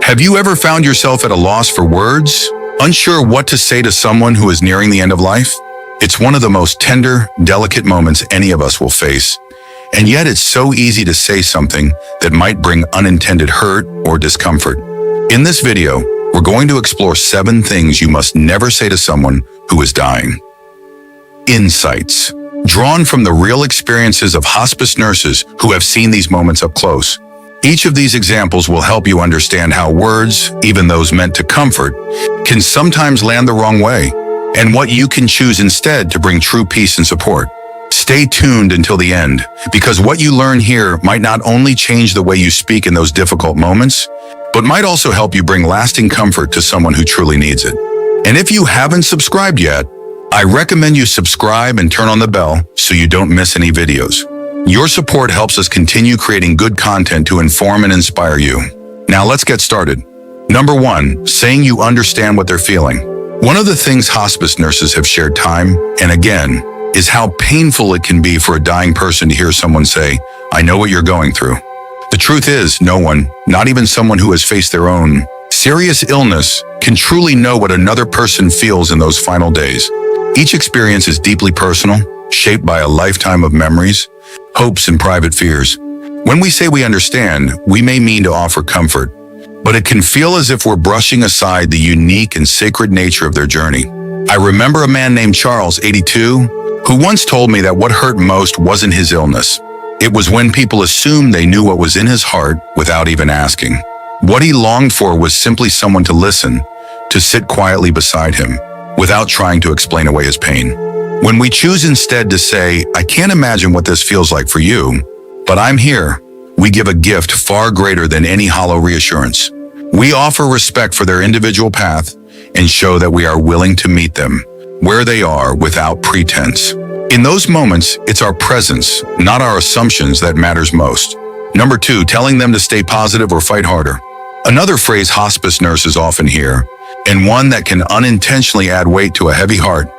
Have you ever found yourself at a loss for words, unsure what to say to someone who is nearing the end of life? It's one of the most tender, delicate moments any of us will face. And yet it's so easy to say something that might bring unintended hurt or discomfort. In this video, we're going to explore 7 things you must never say to someone who is dying. Insights, drawn from the real experiences of hospice nurses who have seen these moments up close. Each of these examples will help you understand how words, even those meant to comfort, can sometimes land the wrong way, and what you can choose instead to bring true peace and support. Stay tuned until the end, because what you learn here might not only change the way you speak in those difficult moments, but might also help you bring lasting comfort to someone who truly needs it. And if you haven't subscribed yet, I recommend you subscribe and turn on the bell so you don't miss any videos. Your support helps us continue creating good content to inform and inspire you. Now let's get started. Number 1, saying you understand what they're feeling. One of the things hospice nurses have shared time and again is how painful it can be for a dying person to hear someone say, "I know what you're going through." The truth is, no one, not even someone who has faced their own serious illness, can truly know what another person feels in those final days. Each experience is deeply personal, shaped by a lifetime of memories, hopes, and private fears. When we say we understand, we may mean to offer comfort, but it can feel as if we're brushing aside the unique and sacred nature of their journey. I remember a man named Charles, 82, who once told me that what hurt most wasn't his illness. It was when people assumed they knew what was in his heart without even asking. What he longed for was simply someone to listen, to sit quietly beside him, without trying to explain away his pain. When we choose instead to say, "I can't imagine what this feels like for you, but I'm here," we give a gift far greater than any hollow reassurance. We offer respect for their individual path and show that we are willing to meet them where they are without pretense. In those moments, it's our presence, not our assumptions, that matters most. Number 2, telling them to stay positive or fight harder. Another phrase hospice nurses often hear, and one that can unintentionally add weight to a heavy heart,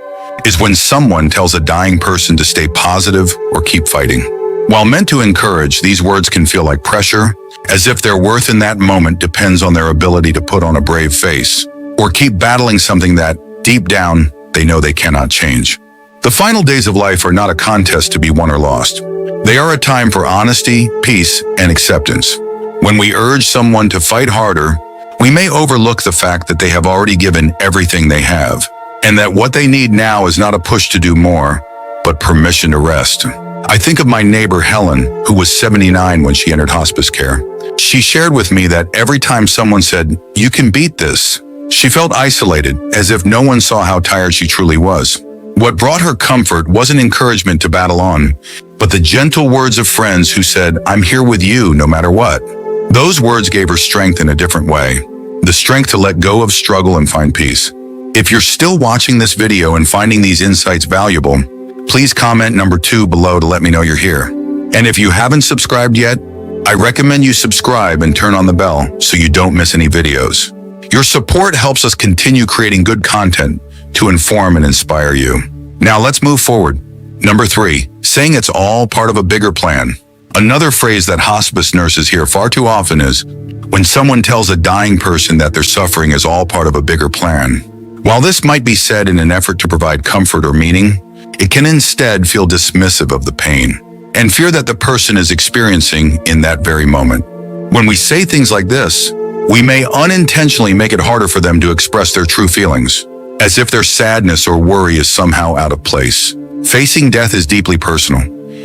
is when someone tells a dying person to stay positive or keep fighting. While meant to encourage, these words can feel like pressure, as if their worth in that moment depends on their ability to put on a brave face, or keep battling something that, deep down, they know they cannot change. The final days of life are not a contest to be won or lost. They are a time for honesty, peace, and acceptance. When we urge someone to fight harder, we may overlook the fact that they have already given everything they have, and that what they need now is not a push to do more, but permission to rest. I think of my neighbor Helen, who was 79 when she entered hospice care. She shared with me that every time someone said, "You can beat this," she felt isolated, as if no one saw how tired she truly was. What brought her comfort wasn't encouragement to battle on, but the gentle words of friends who said, "I'm here with you no matter what." Those words gave her strength in a different way, the strength to let go of struggle and find peace. If you're still watching this video and finding these insights valuable, please comment number 2 below to let me know you're here. And if you haven't subscribed yet, I recommend you subscribe and turn on the bell so you don't miss any videos. Your support helps us continue creating good content to inform and inspire you. Now let's move forward. Number 3, saying it's all part of a bigger plan. Another phrase that hospice nurses hear far too often is when someone tells a dying person that their suffering is all part of a bigger plan. While this might be said in an effort to provide comfort or meaning, it can instead feel dismissive of the pain and fear that the person is experiencing in that very moment. When we say things like this, we may unintentionally make it harder for them to express their true feelings, as if their sadness or worry is somehow out of place. Facing death is deeply personal,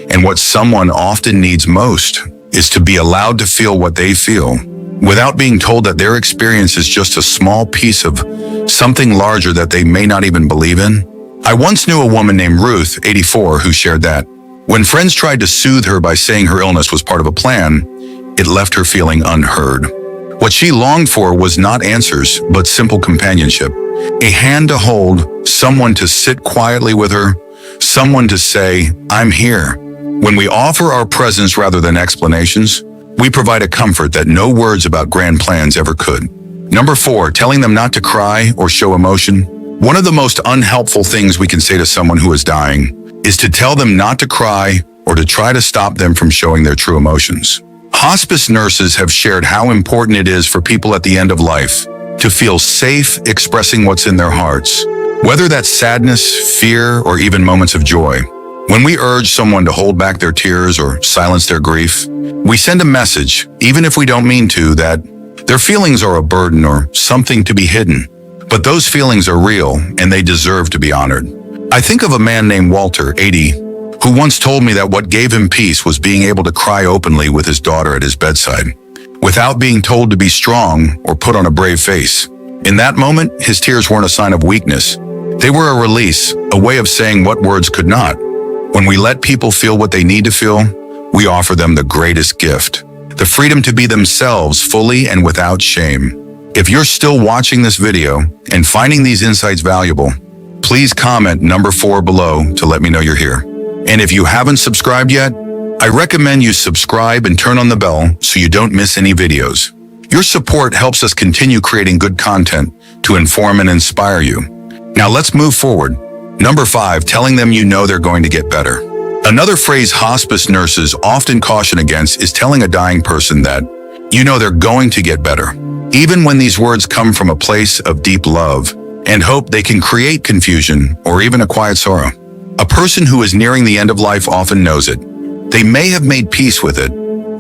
and what someone often needs most is to be allowed to feel what they feel, without being told that their experience is just a small piece of something larger that they may not even believe in. I once knew a woman named Ruth, 84, who shared that when friends tried to soothe her by saying her illness was part of a plan, it left her feeling unheard. What she longed for was not answers, but simple companionship. A hand to hold, someone to sit quietly with her, someone to say, "I'm here." When we offer our presence rather than explanations, we provide a comfort that no words about grand plans ever could. Number 4, telling them not to cry or show emotion. One of the most unhelpful things we can say to someone who is dying is to tell them not to cry or to try to stop them from showing their true emotions. Hospice nurses have shared how important it is for people at the end of life to feel safe expressing what's in their hearts, whether that's sadness, fear, or even moments of joy. When we urge someone to hold back their tears or silence their grief, we send a message, even if we don't mean to, that their feelings are a burden or something to be hidden. But those feelings are real and they deserve to be honored. I think of a man named Walter, 80, who once told me that what gave him peace was being able to cry openly with his daughter at his bedside, without being told to be strong or put on a brave face. In that moment, his tears weren't a sign of weakness. They were a release, a way of saying what words could not. When we let people feel what they need to feel, we offer them the greatest gift, the freedom to be themselves fully and without shame. If you're still watching this video and finding these insights valuable, please comment number 4 below to let me know you're here. And if you haven't subscribed yet, I recommend you subscribe and turn on the bell so you don't miss any videos. Your support helps us continue creating good content to inform and inspire you. Now let's move forward. Number 5, telling them you know they're going to get better. Another phrase hospice nurses often caution against is telling a dying person that you know they're going to get better. Even when these words come from a place of deep love and hope, they can create confusion or even a quiet sorrow. A person who is nearing the end of life often knows it. They may have made peace with it,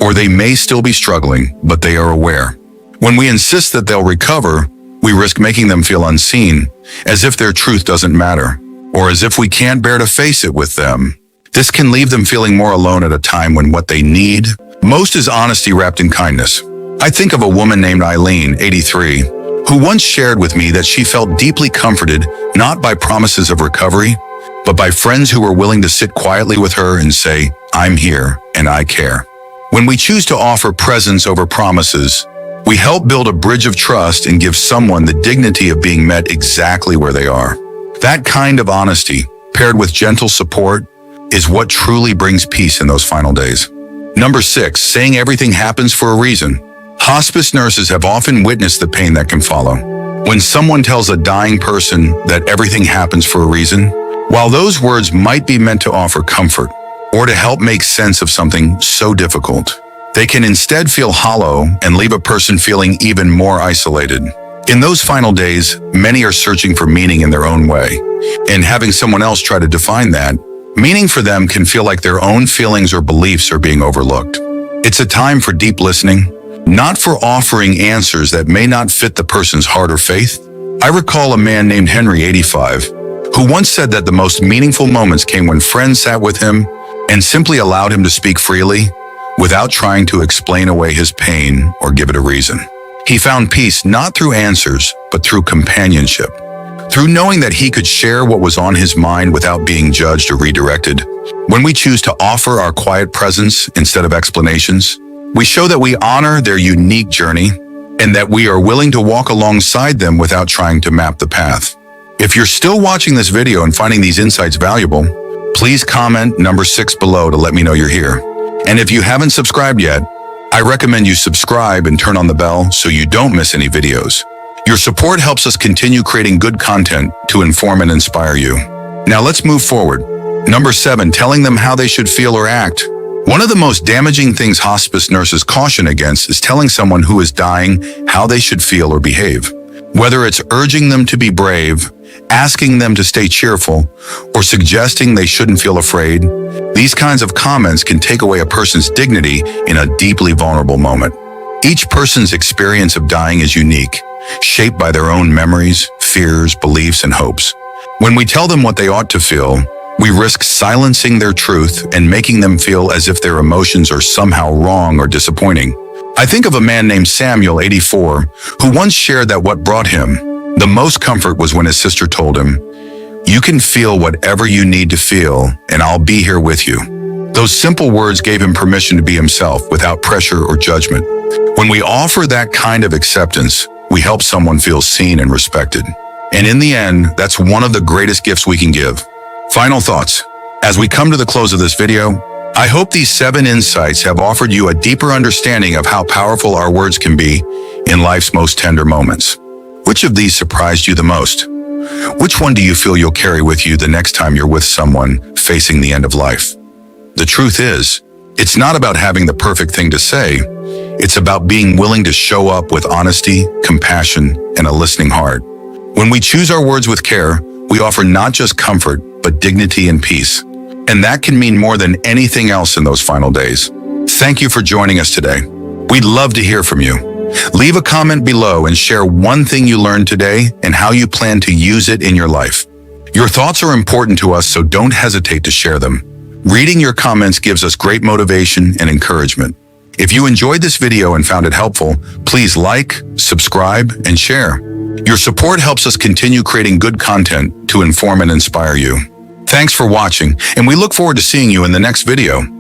or they may still be struggling, but they are aware. When we insist that they'll recover, we risk making them feel unseen, as if their truth doesn't matter, or as if we can't bear to face it with them. This can leave them feeling more alone at a time when what they need most is honesty wrapped in kindness. I think of a woman named Eileen, 83, who once shared with me that she felt deeply comforted not by promises of recovery, but by friends who were willing to sit quietly with her and say, "I'm here and I care." When we choose to offer presence over promises, we help build a bridge of trust and give someone the dignity of being met exactly where they are. That kind of honesty, paired with gentle support, is what truly brings peace in those final days. Number 6, saying everything happens for a reason. Hospice nurses have often witnessed the pain that can follow. When someone tells a dying person that everything happens for a reason, while those words might be meant to offer comfort or to help make sense of something so difficult, they can instead feel hollow and leave a person feeling even more isolated. In those final days, many are searching for meaning in their own way, and having someone else try to define that meaning for them can feel like their own feelings or beliefs are being overlooked. It's a time for deep listening, not for offering answers that may not fit the person's heart or faith. I recall a man named Henry, 85, who once said that the most meaningful moments came when friends sat with him and simply allowed him to speak freely without trying to explain away his pain or give it a reason. He found peace not through answers, but through companionship, through knowing that he could share what was on his mind without being judged or redirected. When we choose to offer our quiet presence instead of explanations, we show that we honor their unique journey and that we are willing to walk alongside them without trying to map the path. If you're still watching this video and finding these insights valuable, please comment number 6 below to let me know you're here. And if you haven't subscribed yet, I recommend you subscribe and turn on the bell so you don't miss any videos. Your support helps us continue creating good content to inform and inspire you. Now let's move forward. Number 7, telling them how they should feel or act. One of the most damaging things hospice nurses caution against is telling someone who is dying how they should feel or behave. Whether it's urging them to be brave, asking them to stay cheerful, or suggesting they shouldn't feel afraid, these kinds of comments can take away a person's dignity in a deeply vulnerable moment. Each person's experience of dying is unique, shaped by their own memories, fears, beliefs, and hopes. When we tell them what they ought to feel, we risk silencing their truth and making them feel as if their emotions are somehow wrong or disappointing. I think of a man named Samuel, 84, who once shared that what brought him the most comfort was when his sister told him, "You can feel whatever you need to feel, and I'll be here with you." Those simple words gave him permission to be himself without pressure or judgment. When we offer that kind of acceptance, we help someone feel seen and respected. And in the end, that's one of the greatest gifts we can give. Final thoughts. As we come to the close of this video, I hope these 7 insights have offered you a deeper understanding of how powerful our words can be in life's most tender moments. Which of these surprised you the most? Which one do you feel you'll carry with you the next time you're with someone facing the end of life? The truth is, It's not about having the perfect thing to say. It's about being willing to show up with honesty, compassion, and a listening heart. When we choose our words with care, we offer not just comfort, but dignity and peace. And that can mean more than anything else in those final days. Thank you for joining us today. We'd love to hear from you. Leave a comment below and share one thing you learned today and how you plan to use it in your life. Your thoughts are important to us, so don't hesitate to share them. Reading your comments gives us great motivation and encouragement. If you enjoyed this video and found it helpful, please like, subscribe, and share. Your support helps us continue creating good content to inform and inspire you. Thanks for watching, and we look forward to seeing you in the next video.